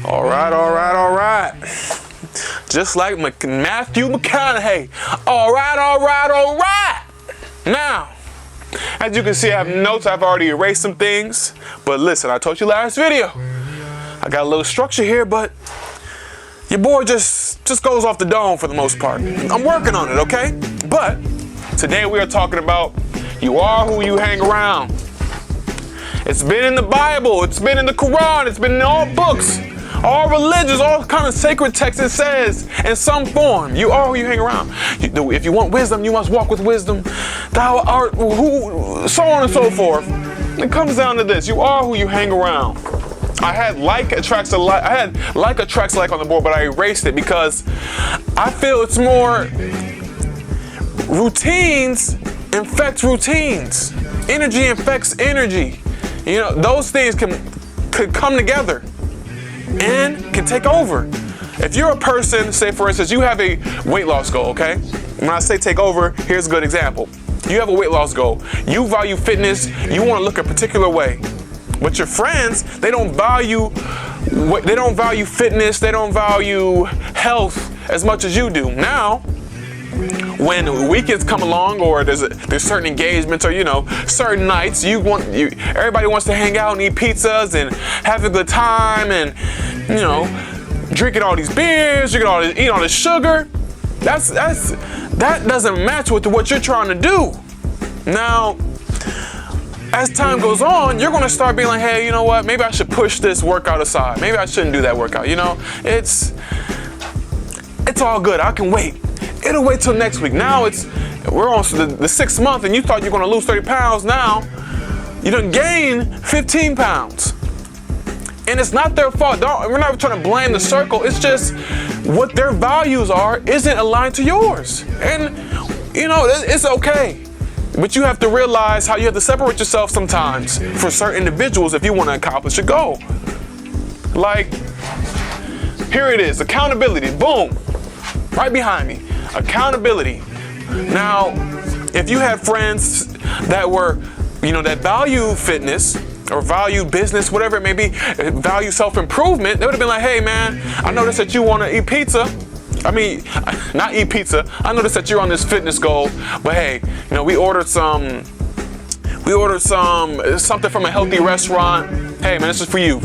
All right, all right, all right. Just like Matthew McConaughey. All right, all right, all right. Now, as you can see, I have notes. I've already erased some things. But listen, I told you last video, I got a little structure here, but your boy just goes off the dome for the most part. I'm working on it, okay? But today we are talking about you are who you hang around. It's been in the Bible, it's been in the Quran, it's been in all books, all religions, all kind of sacred texts. It says in some form, you are who you hang around. If you want wisdom, you must walk with wisdom. Thou art who, so on and so forth. It comes down to this: you are who you hang around. I had like attracts like on the board, but I erased it because I feel it's more routines infect routines. Energy infects energy. You know, those things could come together and can take over. If you're a person, say for instance, you have a weight loss goal, okay? When I say take over, here's a good example. You have a weight loss goal. You value fitness. You want to look a particular way. But your friends, they don't value fitness. They don't value health as much as you do. Now, when weekends come along, or there's certain engagements, or certain nights, everybody wants to hang out and eat pizzas and have a good time, and drinking all these beers, eat all this sugar. That doesn't match with what you're trying to do. Now, as time goes on, you're gonna start being like, hey, you know what? Maybe I should push this workout aside. Maybe I shouldn't do that workout. It's all good. I can wait. It'll wait till next week. Now we're on the 6th month, and you thought you're gonna lose 30 pounds. Now you done gain 15 pounds. And it's not their fault. We're not trying to blame the circle. It's just what their values are isn't aligned to yours. And it's okay. But you have to realize how you have to separate yourself sometimes for certain individuals if you want to accomplish a goal. Like, here it is, accountability, boom, right behind me, accountability. Now, if you had friends that were, that value fitness or value business, whatever it may be, value self-improvement, they would have been like, hey man, I noticed that you want to eat pizza. I mean, not eat pizza. I noticed that you're on this fitness goal, but hey, we ordered something from a healthy restaurant. Hey man, this is for you.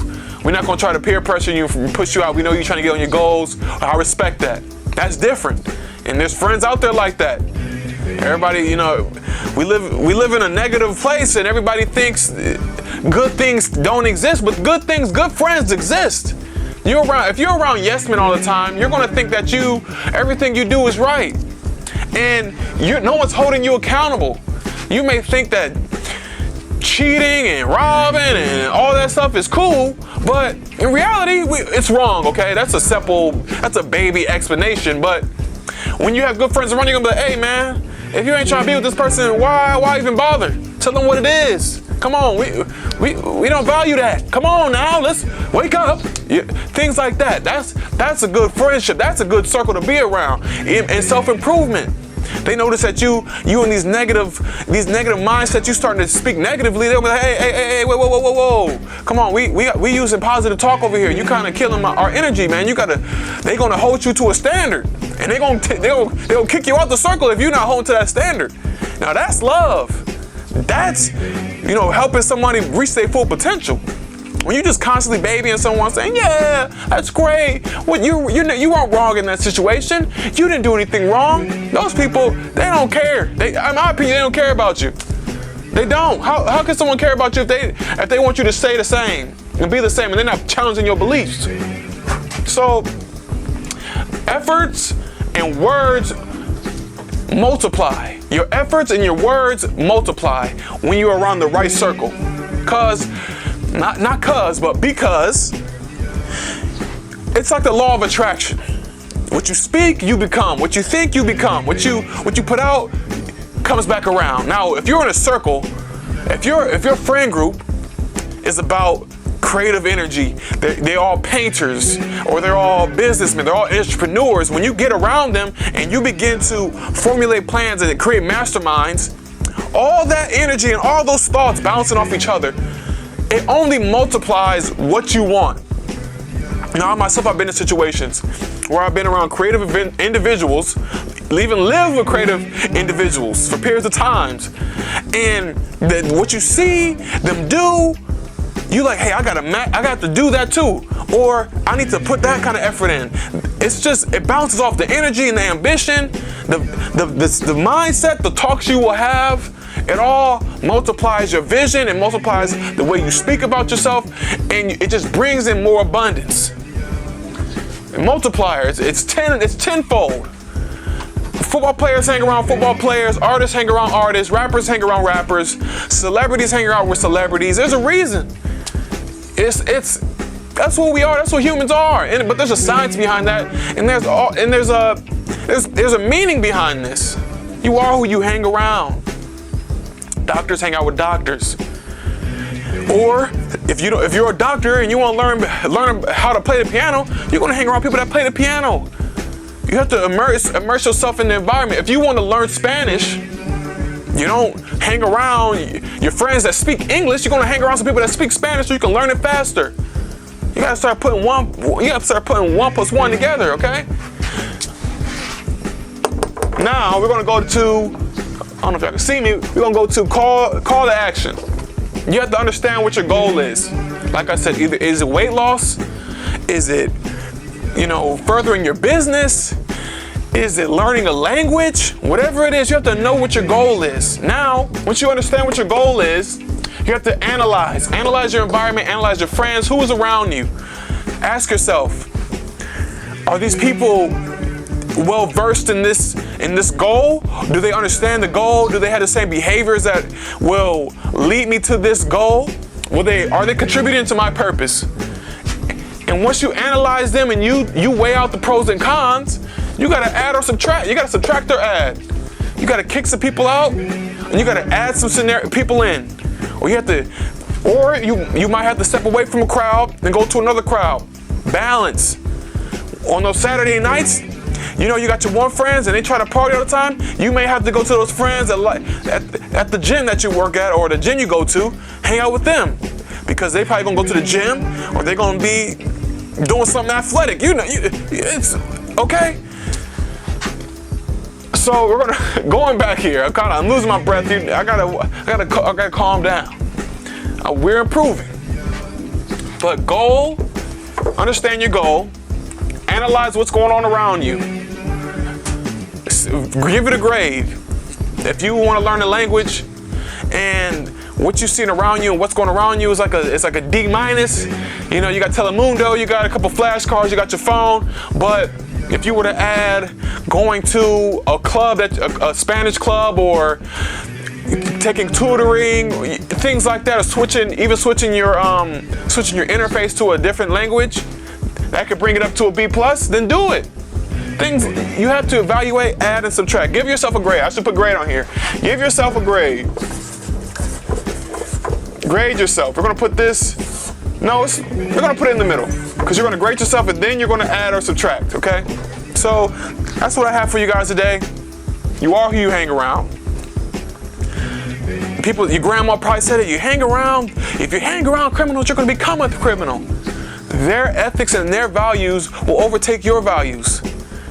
We're not gonna try to peer pressure you, push you out. We know you're trying to get on your goals. I respect that. That's different. And there's friends out there like that. Everybody, we live in a negative place, and everybody thinks good things don't exist, but good friends exist. If you're around yes men all the time, you're gonna think that everything you do is right, and no one's holding you accountable. You may think that cheating and robbing and all that stuff is cool, but in reality, it's wrong. Okay, that's a baby explanation. But when you have good friends around, you're gonna be like, hey man, if you ain't trying to be with this person, why even bother? Tell them what it is. Come on, we don't value that. Come on now, let's wake up. Things like that. That's a good friendship. That's a good circle to be around. And self-improvement. They notice that you in these negative mindsets, you starting to speak negatively. They'll be like, hey, whoa. Come on, we using positive talk over here. You kind of killing our energy, man. They gonna hold you to a standard, and they'll kick you out the circle if you're not holding to that standard. Now that's love. That's helping somebody reach their full potential. When you just constantly babying someone saying, yeah, that's great. Well, you weren't wrong in that situation. You didn't do anything wrong. Those people, they don't care. In my opinion, they don't care about you. They don't. How can someone care about you if they want you to stay the same and be the same, and they're not challenging your beliefs? So, efforts and words multiply. Your efforts and your words multiply when you're around the right circle. Because it's like the law of attraction. What you speak, you become. What you think, you become. What you put out comes back around. Now, if you're in a circle, if your friend group is about creative energy, they're all painters, or they're all businessmen, they're all entrepreneurs. When you get around them and you begin to formulate plans and create masterminds, all that energy and all those thoughts bouncing off each other, it only multiplies what you want. Now, I myself, I've been in situations where I've been around creative individuals, even live with creative individuals for periods of times. And what you see them do, you like, hey, I got to do that too. Or I need to put that kind of effort in. It bounces off the energy and the ambition, the mindset, the talks you will have. It all multiplies your vision, it multiplies the way you speak about yourself, and it just brings in more abundance. Multipliers, it's tenfold. Football players hang around football players, artists hang around artists, rappers hang around rappers, celebrities hang around with celebrities. There's a reason. That's who we are. That's what humans are. But there's a science behind that, and there's a meaning behind this. You are who you hang around. Doctors hang out with doctors. Or if you're a doctor and you want to learn how to play the piano, you're going to hang around people that play the piano. You have to immerse yourself in the environment. If you want to learn Spanish, you don't hang around your friends that speak English. You're going to hang around some people that speak Spanish so you can learn it faster. You got to start putting one plus one together, okay? Now we're going to go to, I don't know if y'all can see me, we're going to go to call to action. You have to understand what your goal is. Like I said, either is it weight loss? Is it, furthering your business? Is it learning a language? Whatever it is, you have to know what your goal is. Now, once you understand what your goal is, you have to analyze your environment, analyze your friends, who is around you. Ask yourself, are these people well versed in this goal? Do they understand the goal? Do they have the same behaviors that will lead me to this goal? Are they contributing to my purpose? And once you analyze them and you weigh out the pros and cons, you gotta add or subtract. You gotta subtract or add. You gotta kick some people out, and you gotta add some people in. Or you might have to step away from a crowd and go to another crowd. Balance. On those Saturday nights, you got your one friends and they try to party all the time. You may have to go to those friends at the gym that you work at or the gym you go to, hang out with them. Because they probably gonna go to the gym or they're gonna be doing something athletic. It's okay. So going back here. I'm losing my breath. I gotta calm down. We're improving. But understand your goal. Analyze what's going on around you. Give it a grade. If you want to learn a language and what you're seeing around you and what's going around you is like a D-. You got Telemundo, you got a couple flashcards, you got your phone. But if you were to add going to a club, a Spanish club, or taking tutoring, things like that, or switching your interface to a different language, that could bring it up to a B+, then do it. Things you have to evaluate, add, and subtract. Give yourself a grade. I should put grade on here. Give yourself a grade. Grade yourself. We're gonna put this. We're gonna put it in the middle because you're gonna grade yourself and then you're gonna add or subtract. Okay? So that's what I have for you guys today. You are who you hang around. People, your grandma probably said it. If you hang around criminals, you're gonna become a criminal. Their ethics and their values will overtake your values.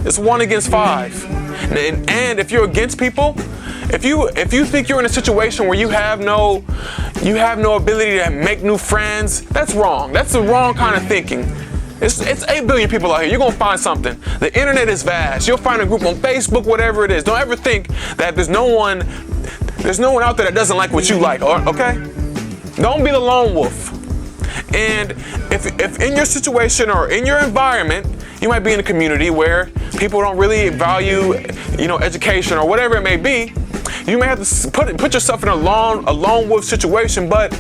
It's 1 against 5. And if you're against people, if you think you're in a situation where you have no ability to make new friends, that's wrong. That's the wrong kind of thinking. It's 8 billion people out here. You're gonna find something. The internet is vast. You'll find a group on Facebook, whatever it is. Don't ever think that there's no one out there that doesn't like what you like. Okay? Don't be the lone wolf. And if in your situation or in your environment, you might be in a community where people don't really value, education or whatever it may be, you may have to put yourself in a lone wolf situation. But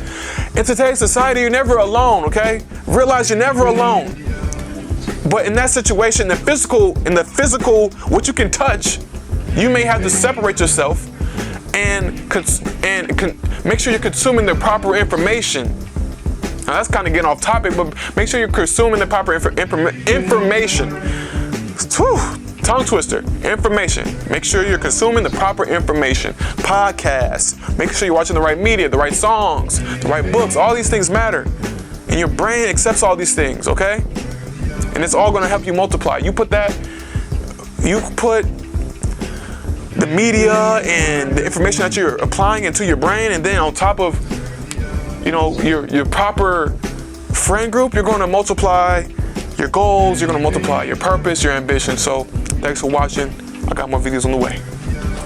in today's society, you're never alone. Okay? Realize you're never alone. But in that situation, in the physical, what you can touch, you may have to separate yourself and make sure you're consuming the proper information. Now that's kind of getting off topic, but make sure you're consuming the proper information. Whew, tongue twister. Information. Make sure you're consuming the proper information. Podcasts. Make sure you're watching the right media, the right songs, the right books. All these things matter. And your brain accepts all these things, okay? And it's all gonna help you multiply. You put the media and the information that you're applying into your brain, and then on top of, your proper friend group, you're gonna multiply your goals, you're gonna multiply your purpose, your ambition. So thanks for watching. I got more videos on the way.